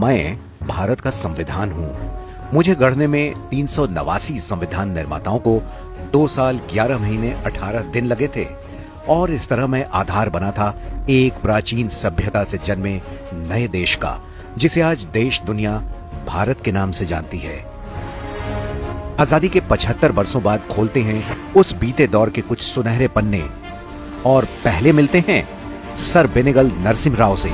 मैं भारत का संविधान हूं। मुझे गढ़ने में 389 संविधान निर्माताओं को 2 साल 11 महीने 18 दिन लगे थे और इस तरह मैं आधार बना था एक प्राचीन सभ्यता से जन्मे नए देश का, जिसे आज देश दुनिया भारत के नाम से जानती है। आजादी के 75 वर्षों बाद खोलते हैं उस बीते दौर के कुछ सुनहरे पन्ने और पहले मिलते हैं सर बेनेगल नरसिम्हा राव से।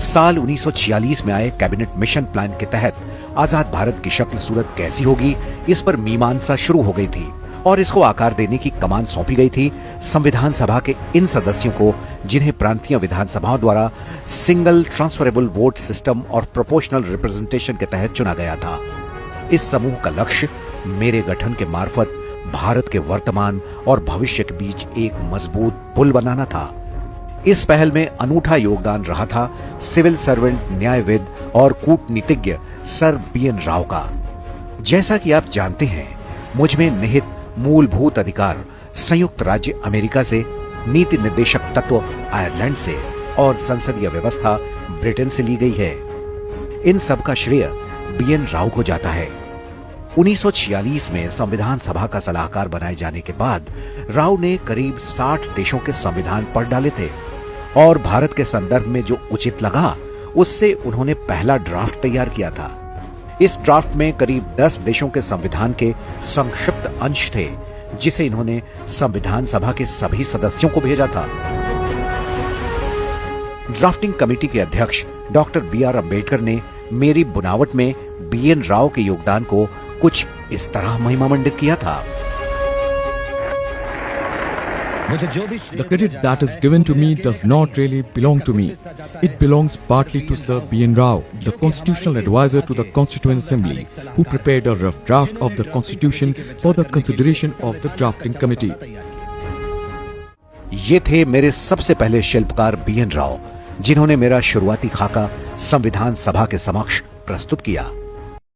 साल 1946 में आए कैबिनेट मिशन प्लान के तहत आजाद भारत की शक्ल सूरत कैसी होगी, इस पर मीमांसा शुरू हो गई थी और इसको आकार देने की कमान सौंपी गई थी संविधान सभा के इन सदस्यों को जिन्हें प्रांतीय विधानसभाओं द्वारा सिंगल ट्रांसफरेबल वोट सिस्टम और प्रोपोर्शनल रिप्रेजेंटेशन के तहत चुना गया था। इस समूह का लक्ष्य मेरे गठन के मार्फत भारत के वर्तमान और भविष्य के बीच एक मजबूत पुल बनाना था। इस पहल में अनूठा योगदान रहा था सिविल सर्वेंट, न्यायविद और कूटनीतिज्ञ सर BN राव का। जैसा कि आप जानते हैं, मुझ में निहित मूलभूत अधिकार संयुक्त राज्य अमेरिका से, नीति निर्देशक तत्व आयरलैंड से और संसदीय व्यवस्था ब्रिटेन से ली गई है। इन सब का श्रेय BN राव को जाता है। 1946 में संविधान सभा का सलाहकार बनाए जाने के बाद राव ने करीब 60 देशों के संविधान पढ़ डाले थे और भारत के संदर्भ में जो उचित लगा उससे उन्होंने पहला ड्राफ्ट तैयार किया था। इस ड्राफ्ट में करीब 10 देशों के संविधान के संक्षिप्त अंश थे, जिसे इन्होंने संविधान सभा के सभी सदस्यों को भेजा था। ड्राफ्टिंग कमेटी के अध्यक्ष डॉक्टर BR अम्बेडकर ने मेरी बुनावट में BN राव के योगदान को कुछ इस तरह महिमामंडित किया था। The credit that is given to me does not really belong to me. It belongs partly to Sir BN Rao, the constitutional advisor to the Constituent Assembly, who prepared a rough draft of the Constitution for the consideration of the drafting committee. ये थे मेरे सबसे पहले शिल्पकार BN Rao, जिन्होंने मेरा शुरुआती खाका संविधान सभा के समक्ष प्रस्तुत किया।